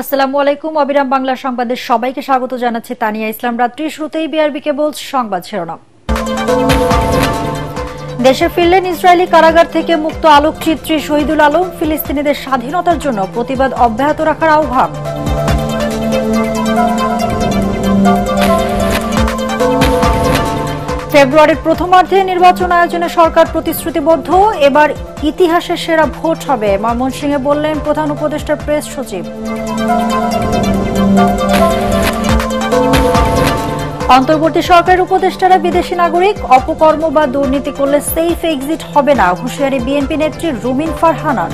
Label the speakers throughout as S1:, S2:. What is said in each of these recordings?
S1: আসসালামু আলাইকুম। অবিরাম বাংলা সংবাদে সবাইকে স্বাগত জানাচ্ছি তানিয়া ইসলাম। রাত্রির শুরুতেই বিআরবি কেবল সংবাদ শিরোনাম। দেশে ফিরলেন ইসরায়েলি কারাগার থেকে মুক্ত আলোকচিত্রী শহীদুল আলম। ফিলিস্তিনিদের স্বাধীনতার জন্য প্রতিবাদ অব্যাহত রাখার আহ্বান। ফেব্রুয়ারির প্রথমার্ধে নির্বাচন আয়োজনে সরকার প্রতিশ্রুতিবদ্ধ। এবার ইতিহাসের সেরা ভোট হবে, ময়মনসিংহে বললেন প্রধান উপদেষ্টা প্রেস সচিব। অন্তর্বর্তী সরকারের উপদেষ্টারা বিদেশি নাগরিক, অপকর্ম বা দুর্নীতি করলে সেফ এক্সিট হবে না, হুঁশিয়ারি বিএনপি নেত্রী রুমিন ফারহানার।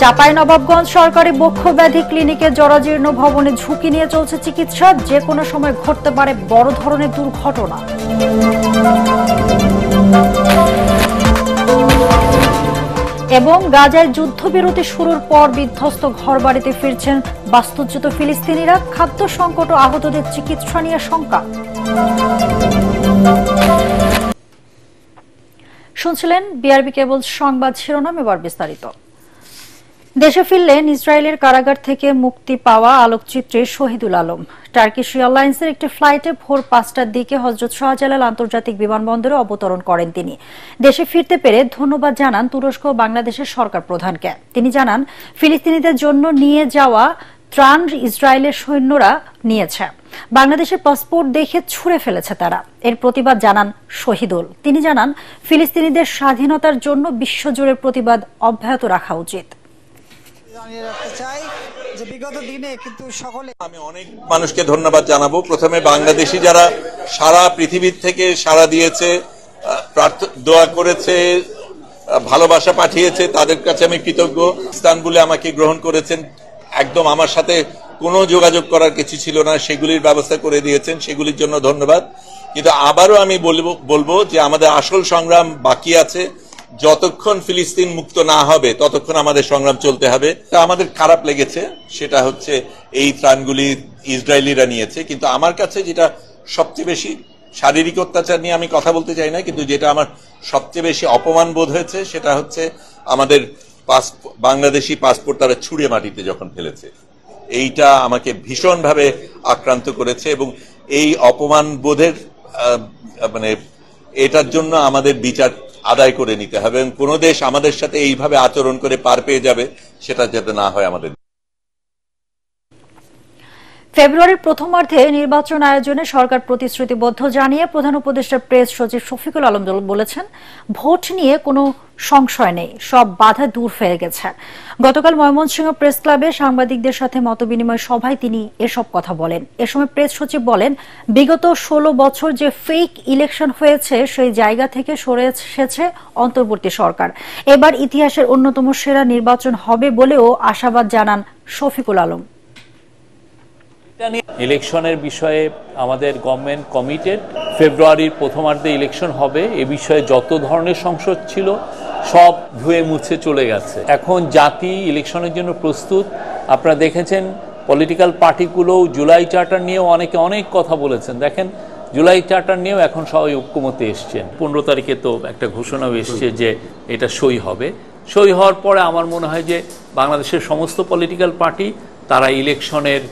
S1: চাঁপাইনবাবগঞ্জ সরকারি বক্ষ ব্যাধি ক্লিনিকে জরাজীর্ণ ভবনে ঝুঁকি নিয়ে চলছে চিকিৎসা, যে কোনো সময় ঘটতে পারে বড় ধরনের দুর্ঘটনা। এবং গাজায় যুদ্ধবিরতি শুরুর পর বিধ্বস্ত ঘরবাড়িতে ফিরছেন বাস্তুচ্যুত ফিলিস্তিনিরা। খাদ্য সংকট ও আহতদের চিকিৎসা নিয়ে শঙ্কা। শুনছিলেন বিআরবি কেবল সংবাদ শিরোনাম, এবার বিস্তারিত। দেশে ফিরলেন ইসরায়েলের কারাগার থেকে মুক্তি পাওয়া আলোকচিত্রী শহীদুল আলম। টার্কিশ এয়ারলাইন্সের একটি ফ্লাইটে ভোর 5টার দিকে হযরত শাহজালাল আন্তর্জাতিক বিমানবন্দরে অবতরণ করেন তিনি। দেশে ফিরতে পেরে ধন্যবাদ জানান তুরস্ক ও বাংলাদেশের সরকার প্রধানকে। তিনি জানান, ফিলিস্তিনিদের জন্য নিয়ে যাওয়া ত্রাণ ইসরায়েলের সৈন্যরা নিয়েছে। বাংলাদেশের পাসপোর্ট দেখে ছুঁড়ে ফেলেছে তারা। এর প্রতিবাদ জানান শহীদুল। তিনি জানান, ফিলিস্তিনিদের স্বাধীনতার জন্য বিশ্বজুড়ে প্রতিবাদ অব্যাহত রাখা উচিত।
S2: আমি অনেক মানুষকে ধন্যবাদ জানাবো। প্রথমে বাংলাদেশি যারা সারা পৃথিবীর থেকে সাড়া দিয়েছে, দোয়া করেছে, ভালোবাসা পাঠিয়েছে, তাদের কাছে আমি কৃতজ্ঞ। ইস্তানবুলে আমাকে গ্রহণ করেছেন, একদম আমার সাথে কোনো যোগাযোগ করার কিছু ছিল না, সেগুলির ব্যবস্থা করে দিয়েছেন, সেগুলির জন্য ধন্যবাদ। কিন্তু আবারও আমি বলবো যে আমাদের আসল সংগ্রাম বাকি আছে। যতক্ষণ ফিলিস্তিন মুক্ত না হবে ততক্ষণ আমাদের সংগ্রাম চলতে হবে। আমাদের খারাপ লেগেছে সেটা হচ্ছে এই ত্রাণগুলি ইসরায়েলিরা নিয়েছে, কিন্তু আমার কাছে যেটা সবচেয়ে বেশি, শারীরিক অত্যাচার নিয়ে আমি কথা বলতে চাই না, কিন্তু যেটা আমার সবচেয়ে বেশি অপমান বোধ হয়েছে সেটা হচ্ছে আমাদের বাংলাদেশি পাসপোর্ট তারা ছুঁড়ে মাটিতে যখন ফেলেছে। এইটা আমাকে ভীষণভাবে আক্রান্ত করেছে এবং এই অপমান বোধের এটার জন্য আমাদের বিচার আদায় করে নিতে হবে এবং কোন দেশ আমাদের সাথে এইভাবে আচরণ করে পার পেয়ে যাবে সেটা যাতে না হয় আমাদের।
S1: ফেব্রুয়ারির প্রথমার্ধে নির্বাচন আয়োজনে সরকার প্রতিশ্রুতিবদ্ধ জানিয়ে প্রধান উপদেষ্টা প্রেস সচিব শফিকুল আলম বলেছেন, ভোট নিয়ে কোনো সংশয় নেই, সব বাধা দূর হয়ে গেছে। গতকাল ময়মনসিংহ প্রেস ক্লাবে সাংবাদিকদের সাথে মতবিনিময় সভায় তিনি এসব কথা বলেন। এ সময় প্রেস সচিব বলেন, বিগত 16 বছর যে ফেক ইলেকশন হয়েছে সেই জায়গা থেকে সরে এসেছে অন্তর্বর্তী সরকার। এবার ইতিহাসের অন্যতম সেরা নির্বাচন হবে বলেও আশাবাদ জানান শফিকুল আলম।
S3: ইলেকশনের বিষয়ে আমাদের গভর্নমেন্ট কমিটেড। ফেব্রুয়ারির প্রথমার্ধে ইলেকশন হবে, এ বিষয়ে যত ধরনের সংশয় ছিল সব ধুয়ে মুছে চলে গেছে। এখন জাতি ইলেকশনের জন্য প্রস্তুত। আপনারা দেখেছেন পলিটিক্যাল পার্টিগুলো জুলাই চার্টার নিয়েও অনেকে অনেক কথা বলেছেন। দেখেন, জুলাই চার্টার নিয়েও এখন সবাই ঐক্যমতে এসছেন। 15 তারিখে তো একটা ঘোষণাও এসছে যে এটা সই হবে। সই হওয়ার পরে আমার মনে হয় যে বাংলাদেশের সমস্ত পলিটিক্যাল পার্টি তারা ইলেকশনের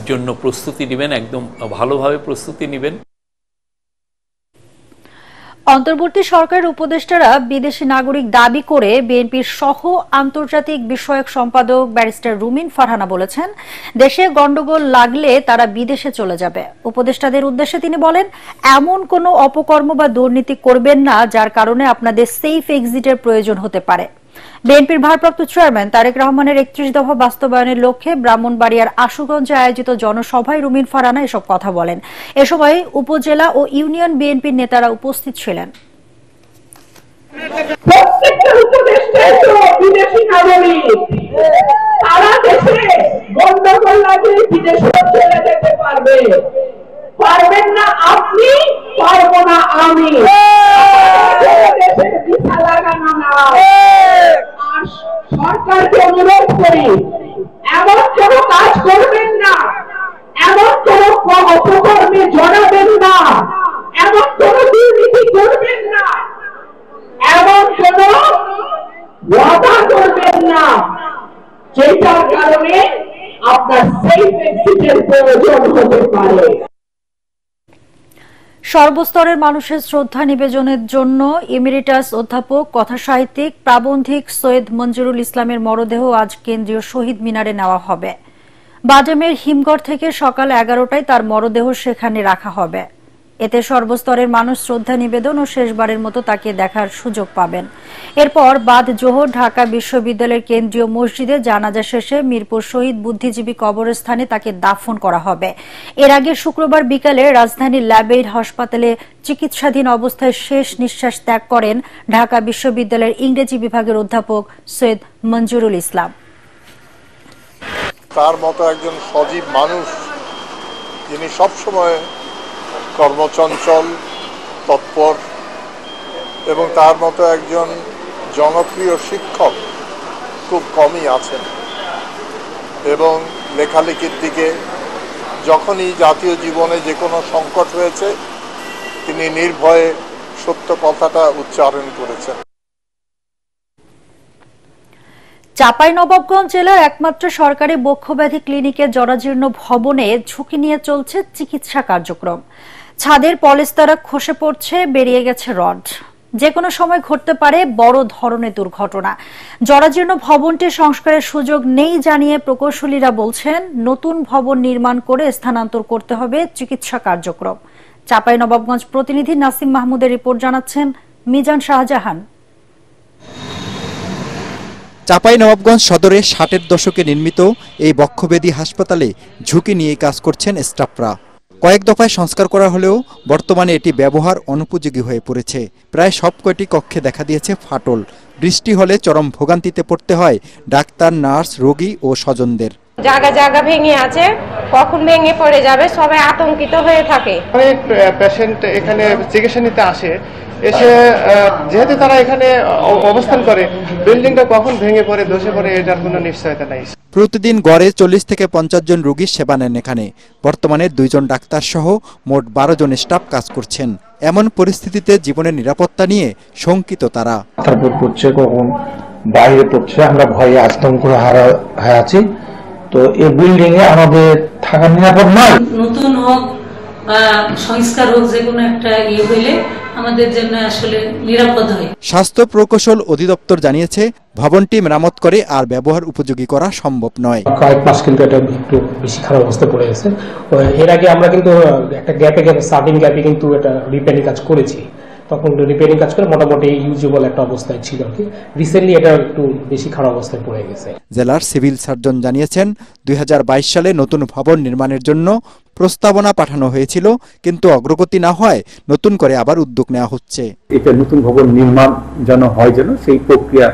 S3: জন্য প্রস্তুতি নেবেন, একদম ভালোভাবে প্রস্তুতি নেবেন।
S1: অন্তর্বর্তী সরকারের উপদেষ্টারা বিদেশি নাগরিক দাবি করে বিএনপির সহ আন্তর্জাতিক বিষয়ক সম্পাদক ব্যারিস্টার রুমিন ফারহানা বলেছেন, দেশে গন্ডগোল লাগলে তারা বিদেশে চলে যাবে। উপদেষ্টাদের উদ্দেশ্যে তিনি বলেন, এমন কোনো অপকর্ম বা দুর্নীতি করবেন না যার কারণে আপনাদের সেফ এক্সিটের প্রয়োজন হতে পারে। বিএনপির ভারপ্রাপ্ত চেয়ারম্যান তারেক রহমানের 31 দফা বাস্তবায়নের লক্ষ্যে ব্রাহ্মণবাড়িয়ার আশুগঞ্জে আয়োজিত জনসভায় রুমিন ফারহানা এসব কথা বলেন। এ সময় উপজেলা ও ইউনিয়ন বিএনপির নেতারা উপস্থিত ছিলেন।
S4: পারবেন না আপনি, পারবো না আমি। সরকারকে অনুরোধ করি, এমন কোন কাজ করবেন না, এমন কোন অপকর্মে জড়াবেন না, এমন কোন দুর্নীতি করবেন না, এমন কোন সিটের প্রয়োজন হতে পারে।
S1: সর্বস্তরের মানুষের শ্রদ্ধা নিবেদনের জন্য এমিরিটাস অধ্যাপক, কথাসাহিত্যিক, প্রাবন্ধিক সৈয়দ মঞ্জুরুল ইসলামের মরদেহ আজ কেন্দ্রীয় শহীদ মিনারে নেওয়া হবে। বাজামের হিমঘর থেকে সকাল 11টায় তার মরদেহ সেখানে রাখা হবে। এতে সর্বস্তরের মানুষ শ্রদ্ধা নিবেদন ও শেষবারের মতো তাকে দেখার সুযোগ পাবেন। এরপর বাদ জোহর ঢাকা বিশ্ববিদ্যালয়ের কেন্দ্রীয় মসজিদে জানাজা শেষে মিরপুর শহীদ বুদ্ধিজীবী কবরস্থানে তাকে দাফন করা হবে। এর আগে শুক্রবার বিকালে রাজধানীর ল্যাবেইড হাসপাতালে চিকিৎসাধীন অবস্থায় শেষ নিঃশ্বাস ত্যাগ করেন ঢাকা বিশ্ববিদ্যালয়ের ইংরেজি বিভাগের অধ্যাপক সৈয়দ মঞ্জুরুল ইসলাম।
S5: তার মতো একজন সজীব মানুষ, যিনি সবসময় কর্মচঞ্চল, তৎপর, এবং তার মতো একজন জনপ্রিয় শিক্ষক খুব কমই আছেন। এবং লেখালেখির দিকে যখনই জাতীয় জীবনে যে কোনো সংকট হয়েছে, তিনি নির্ভয়ে সত্য কথাটা উচ্চারণ করেছেন।
S1: চাঁপাইনবাবগঞ্জ জেলার একমাত্র সরকারি বক্ষব্যাধি ক্লিনিকের জরাজীর্ণ ভবনে ঝুঁকি নিয়ে চলছে চিকিৎসা কার্যক্রম। ছাদের পলেস্তারা খসে পড়ছে, বেরিয়ে গেছে রড। যে কোনো সময় ঘটতে পারে বড় ধরনের দুর্ঘটনা। জরাজীর্ণ ভবনটি সংস্কারের সুযোগ নেই জানিয়ে প্রকৌশলীরা বলছেন, নতুন ভবন নির্মাণ করে স্থানান্তর করতে হবে চিকিৎসা কার্যক্রম। চাঁপাইনবাবগঞ্জ প্রতিনিধি নাসিম মাহমুদের রিপোর্ট, জানাচ্ছেন মিজান শাহজাহান।
S6: চাঁপাইনবাবগঞ্জ সদরে 60-এর দশকে নির্মিত এই বক্ষব্যাধি হাসপাতালে ঝুঁকি নিয়ে কাজ করছেন স্টাফরা। কয়েক দফায় সংস্কার করা হলেও বর্তমানে এটি ব্যবহার অনুপযোগী হয়ে পড়েছে। প্রায় সবকটি কক্ষে দেখা দিয়েছে ফাটল। বৃষ্টি হলে চরম ভোগান্তিতে পড়তে হয় ডাক্তার, নার্স, রোগী ও স্বজনদের।
S7: জায়গা জায়গা ভেঙে আছে, কখন ভেঙে পড়ে যাবে সবাই আতঙ্কিত হয়ে থাকে।
S8: অনেক পেশেন্ট এখানে চিকিৎসা নিতে আসে, এসে যেহেতু তারা এখানে অবস্থান করে, বিল্ডিংটা কখন ভেঙে পড়ে ধসে পড়ে এটার কোনো নিশ্চয়তা নাই।
S6: প্রতিদিন গড়ে 40 থেকে 50 জন রোগীর সেবা নেন এখানে। বর্তমানে 2 জন ডাক্তার সহ মোট 12 জন স্টাফ কাজ করছেন। এমন পরিস্থিতিতে জীবনের নিরাপত্তা নিয়ে শঙ্কিত তারা।
S9: তারপর পড়ছে, কখন বাইরে পড়ছে, আমরা ভয়ে আতঙ্ক হয়ে আছি। তো এই বিল্ডিং এ আমাদের থাকা নিরাপদ নয়।
S10: নতুন হোক বা সংস্কার হোক, যে কোনো একটা হইলে আমাদের জন্য আসলে নিরাপদ হয়।
S6: স্বাস্থ্য প্রকৌশল অধিদপ্তর জানিয়েছে, ভবনটি মেরামত করে আর ব্যবহার উপযোগী করা সম্ভব নয়।
S9: কয়েক মাস কিন্তু এটা একটু বেশি খারাপ অবস্থা পড়ে গেছে। এর আগে আমরা কিন্তু একটা গ্যাপে সার্টিন গ্যাপে কিন্তু এটা রিপেয়ারিং কাজ করেছি। তখন রিপেয়ারিং কাজ করে মোটামুটি ইউজেবল একটা অবস্থায় ছিল আর কি। রিসেন্টলি এটা একটু বেশি খারাপ অবস্থায় পড়ে গেছে।
S6: জেলার সিভিল সার্জন জানিয়েছেন, 2022 সালে নতুন ভবন নির্মাণের জন্য প্রস্তাবনা পাঠানো হয়েছিল, কিন্তু অগ্রগতি না হয় নতুন করে আবার উদ্যোগ নেওয়া হচ্ছে।
S11: এটা নতুন ভবন নির্মাণ যেন হয়, যেন সেই প্রক্রিয়া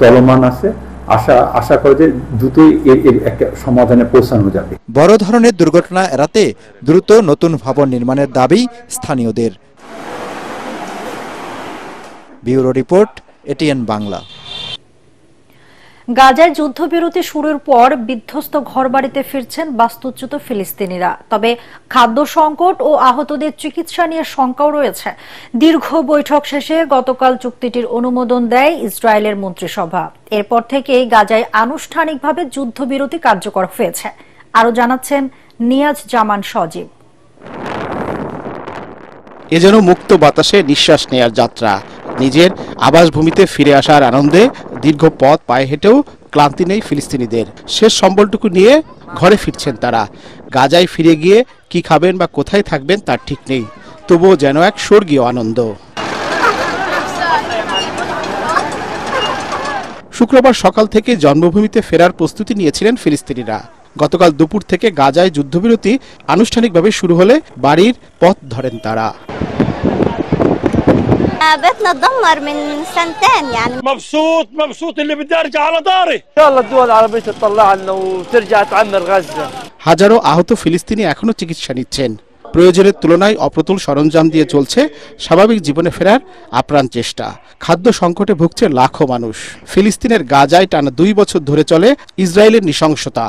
S11: চলমান আছে। আশা করে যে দ্রুতই এর একটা সমাধানে পৌঁছানো যাবে।
S6: বড় ধরনের দুর্ঘটনা এড়াতে দ্রুত নতুন ভবন নির্মাণের দাবি স্থানীয়দের। Bureau report, ATN Bangla.
S1: গাজায় যুদ্ধবিরতি শুরুর পর বিধ্বস্ত ঘরবাড়িতে ফিরছেন বাস্তুচ্যুত ফিলিস্তিনিরা। তবে খাদ্য সংকট ও আহতদের চিকিৎসা নিয়ে শঙ্কাও রয়েছে। দীর্ঘ বৈঠক শেষে গতকাল চুক্তিটির অনুমোদন দেয় ইসরায়েলের মন্ত্রিসভা। এরপর থেকেই গাজায় আনুষ্ঠানিকভাবে যুদ্ধবিরতি কার্যকর হয়েছে। আরও জানাচ্ছেন নিয়াজ জামান সজীব।
S12: এ যেন মুক্ত বাতাসে নিঃশ্বাস নেয়ার যাত্রা। নিজের আবাসভূমিতে ফিরে আসার আনন্দে দীর্ঘ পথ পায়ে হেঁটেও ক্লান্তি নেই ফিলিস্তিনিদের। শেষ সম্বলটুকু নিয়ে ঘরে ফিরছেন তারা। গাজায় ফিরে গিয়ে কি খাবেন বা কোথায় থাকবেন তার ঠিক নেই, তবুও যেন এক স্বর্গীয় আনন্দ। শুক্রবার সকাল থেকে জন্মভূমিতে ফেরার প্রস্তুতি নিয়েছিলেন ফিলিস্তিনিরা। গতকাল দুপুর থেকে গাজায় যুদ্ধবিরতি আনুষ্ঠানিকভাবে শুরু হলে বাড়ির পথ ধরেন তারা।
S13: بيتنا اتدمر من سنتين يعني.
S14: مبسوط اللي بدي ارجع على داري.
S15: ان شاء الله الدول العربيه تطلع لنا وترجع تعمر غزه.
S12: হাজারো আহত ফিলিস্তিনি এখনো চিকিৎসা নিচ্ছেন। প্রয়োজনের তুলনায় অপ্রতুল সরঞ্জাম দিয়ে চলছে স্বাভাবিক জীবনে ফেরার আপ্রাণ চেষ্টা। খাদ্য সংকটে ভুগছে লাখো মানুষ। ফিলিস্তিনের গাজায় টানা 2 বছর ধরে চলে ইসরায়েলের নৃশংসতা।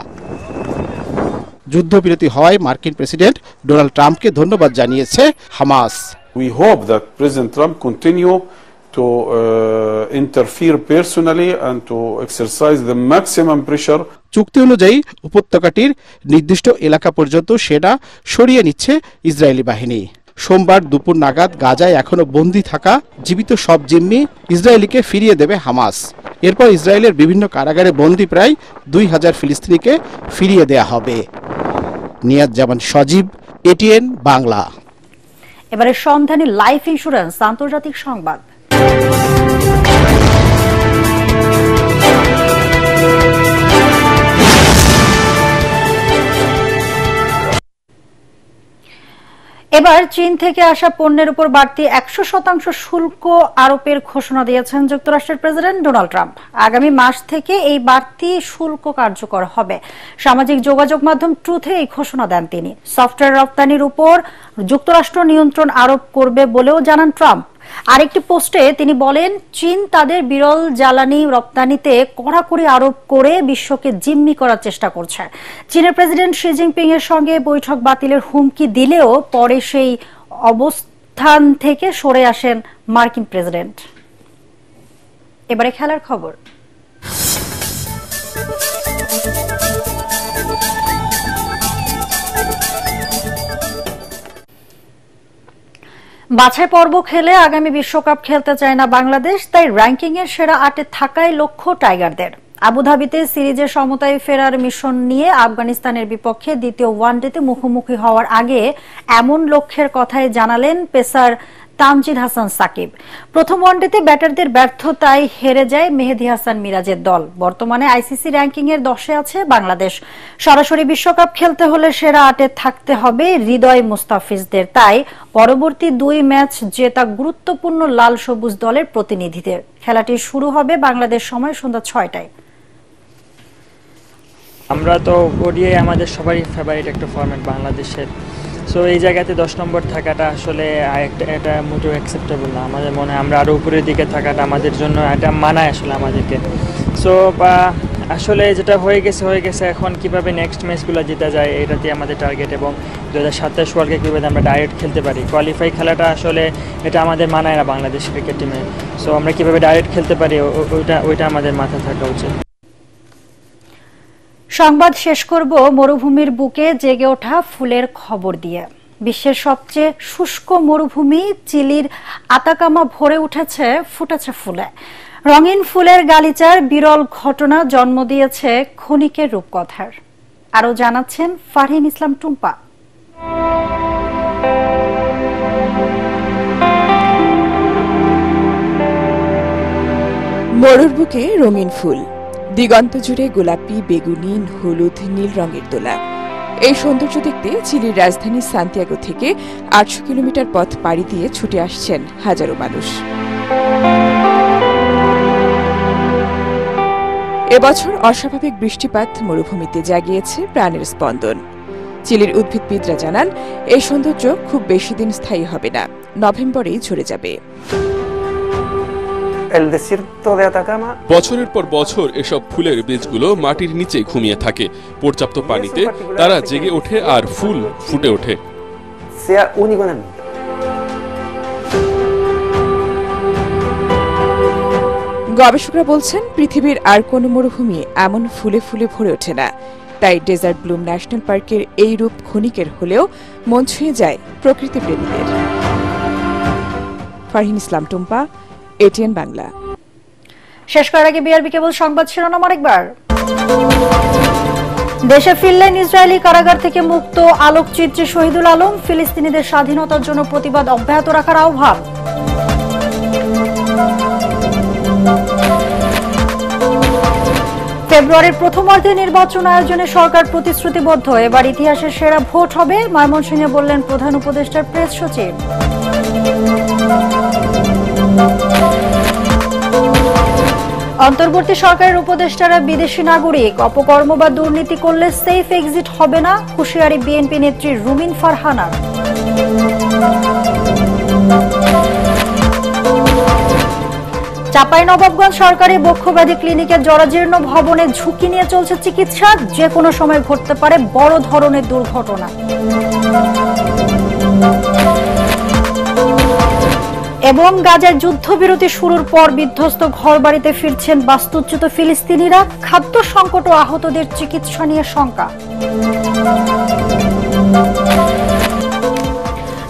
S12: যুদ্ধবিরতি হওয়ায় মার্কিন প্রেসিডেন্ট ডোনাল্ড ট্রাম্পকে ধন্যবাদ জানিয়েছে Hamas.
S16: We hope that President Trump continue to interfere personally and to exercise the maximum pressure.
S12: চুক্তি অনুযায়ী উপত্যকাটির নির্দিষ্ট এলাকা পর্যন্ত সেনা সরিয়ে নিচ্ছে ইসরায়েলি বাহিনী। সোমবার দুপুর নাগাদ গাজায় এখনো বন্দী থাকা জীবিত সব জিম্মি ইসরায়েলিকে ফিরিয়ে দেবে হামাস। এরপর ইসরায়েলের বিভিন্ন কারাগারে বন্দী প্রায় 2000 ফিলিস্তিনিকে ফিরিয়ে দেয়া হবে। নিয়াজ জামান সজীব, এটিএন বাংলা।
S1: এবারে সন্ধানী লাইফ ইন্স্যুরেন্স আন্তর্জাতিক সংবাদ। এবার চীন থেকে আসা পণ্যের উপর বাড়তি 100% শুল্ক আরোপের ঘোষণা দিয়েছেন যুক্তরাষ্ট্রের প্রেসিডেন্ট ডোনাল্ড ট্রাম্প। আগামী মাস থেকে এই বাড়তি শুল্ক কার্যকর হবে। সামাজিক যোগাযোগ মাধ্যম ট্রুথে এই ঘোষণা দেন তিনি। সফটওয়্যার রপ্তানির উপর যুক্তরাষ্ট্র নিয়ন্ত্রণ আরোপ করবে বলেও জানান ট্রাম্প। আরেকটি পোস্টে তিনি বলেন, চীন তাদের বিরল জ্বালানি রপ্তানিতে কড়াকড়ি আরোপ করে বিশ্বকে জিম্মি করার চেষ্টা করছে। চীনের প্রেসিডেন্ট শি জিনপিং এর সঙ্গে বৈঠক বাতিলের হুমকি দিলেও পরে সেই অবস্থান থেকে সরে আসেন মার্কিন প্রেসিডেন্ট। এবারে খেলার খবর। বাছাই পর্ব খেলে আগামী বিশ্বকাপ খেলতে চায় না বাংলাদেশ, তাই র্যাঙ্কিং এর সেরা 8-এ থাকাই লক্ষ্য টাইগারদের। আবুধাবিতে সিরিজে সমতায় ফেরার মিশন নিয়ে আফগানিস্তানের বিপক্ষে দ্বিতীয় ওয়ানডেতে মুখোমুখি হওয়ার আগে এমন লক্ষ্যের কথাই জানালেন পেসার তামজিদ হাসান সাকিব। প্রথম ওয়ানডেতে ব্যাটারদের ব্যর্থতায় হেরে যায় মেহেদী হাসান মিরাজের দল। বর্তমানে আইসিসি র্যাঙ্কিং এর 10-এ আছে বাংলাদেশ। সরাসরি বিশ্বকাপ খেলতে হলে সেরা 8-এ থাকতে হবে হৃদয় মুস্তাফিজদের। তাই পরবর্তী 2 ম্যাচ জেতা গুরুত্বপূর্ণ লাল সবুজ দলের প্রতিনিধিদের। খেলাটি শুরু হবে বাংলাদেশ সময় সন্ধ্যা 6টায়।
S17: আমরা তো ওডিআই আমাদের সবারই ফেভারিট একটা ফরম্যাট বাংলাদেশের। সো এই জায়গাতে 10 নম্বর থাকাটা আসলে এটা মোটেও অ্যাকসেপ্টেবল না। আমাদের মনে হয় আমরা আরও উপরের দিকে থাকাটা আমাদের জন্য এটা মানায় আসলে আমাদেরকে। সো আসলে যেটা হয়ে গেছে, এখন কিভাবে নেক্সট ম্যাচগুলো জেতা যায় এটাতে আমাদের টার্গেট, এবং 2027 ওয়ার্ল্ড কাপ কীভাবে আমরা ডাইরেক্ট খেলতে পারি। কোয়ালিফাই খেলাটা আসলে এটা আমাদের মানায় না বাংলাদেশ ক্রিকেট টিমে। সো আমরা কীভাবে ডাইরেক্ট খেলতে পারি ওইটা আমাদের মাথায় থাকা উচিত।
S1: সংবাদ শেষ করব মরুভূমির বুকে জেগে ওঠা ফুলের খবর দিয়ে। বিশ্বের সবচেয়ে শুষ্ক মরুভূমি চিলির আতাকামা ভরে ফুটেছে ফুলে। রঙিন ফুলের গালিচার বিরল ঘটনা জন্ম দিয়েছে ক্ষণিকের রূপকথার। আরো জানাচ্ছেন ফারহিন ইসলাম টুম্পা।
S18: মরুর বুকে রঙিন ফুল, দিগন্ত জুড়ে গোলাপি, বেগুনি, হলুদ, নীল রঙের দোলা। এই সৌন্দর্য দেখতে চিলির রাজধানী সান্তিয়াগো থেকে 800 কিলোমিটার পথ পাড়ি দিয়ে ছুটে আসছেন হাজারো মানুষ। এবছর অস্বাভাবিক বৃষ্টিপাত মরুভূমিতে জাগিয়েছে প্রাণের স্পন্দন। চিলির উদ্ভিদবিদরা জানান, এই সৌন্দর্য খুব বেশি দিন স্থায়ী হবে না, নভেম্বরেই ঝরে যাবে।
S19: বছরের পর বছর এসব ফুলের বীজগুলো মাটির নিচে ঘুমিয়ে থাকে। পর্যাপ্ত পানিতে তারা জেগে ওঠে আর ফুল ফুটে ওঠে।
S18: গবেষকরা বলছেন, পৃথিবীর আর কোনো মরুভূমি এমন ফুলে ফুলে ভরে ওঠে না। তাই ডেজার্ট ব্লুম ন্যাশনাল পার্কের এই রূপ ক্ষণিকের হলেও মন ছুঁয়ে যায় প্রকৃতি প্রেমীদের। ফারহিন ইসলাম টুম্পা, এটিএন বাংলা।
S1: শেষ করার আগে বিআরবি কেবল সংবাদ শিরোনাম আরেকবার। দেশে ফিরলেন ইসরায়েলি কারাগার থেকে মুক্ত আলোকচিত্রী শহীদুল আলম। ফিলিস্তিনিদের স্বাধীনতার জন্য প্রতিবাদ অব্যাহত রাখার আহ্বান। ফেব্রুয়ারির প্রথমার্ধে নির্বাচন আয়োজনে সরকার প্রতিশ্রুতিবদ্ধ। এবার ইতিহাসের সেরা ভোট হবে, ময়মনসিংহে বললেন প্রধান উপদেষ্টার প্রেস সচিব। অন্তর্বর্তী সরকারের উপদেষ্টারা বিদেশি নাগরিক, অপকর্ম বা দুর্নীতি করলে সেফ এক্সিট হবে না, হুঁশিয়ারি বিএনপি নেত্রী রুমিন ফারহানার। চাঁপাইনবাবগঞ্জ সরকারি বক্ষব্যাধি ক্লিনিকের জরাজীর্ণ ভবনে ঝুঁকি নিয়ে চলছে চিকিৎসা। যে কোনো সময় ঘটতে পারে বড় ধরনের দুর্ঘটনা। এবং গাজার যুদ্ধবিরতি শুরুর পর বিধ্বস্ত ঘরবাড়িতে ফিরছেন বাস্তুচ্যুত ফিলিস্তিনিরা, খাদ্য সংকট ও আহতদের চিকিৎসা নিয়ে শঙ্কা।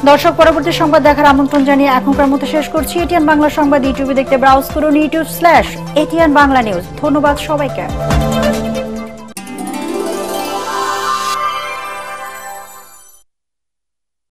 S1: দর্শক, পরবর্তী সংবাদ দেখার আমন্ত্রণ জানিয়ে এখনকার মতো শেষ করছি। এটিএন বাংলা সংবাদ ইউটিউবে দেখতে ব্রাউজ করুন youtube/ATN বাংলা নিউজ। ধন্যবাদ সবাইকে।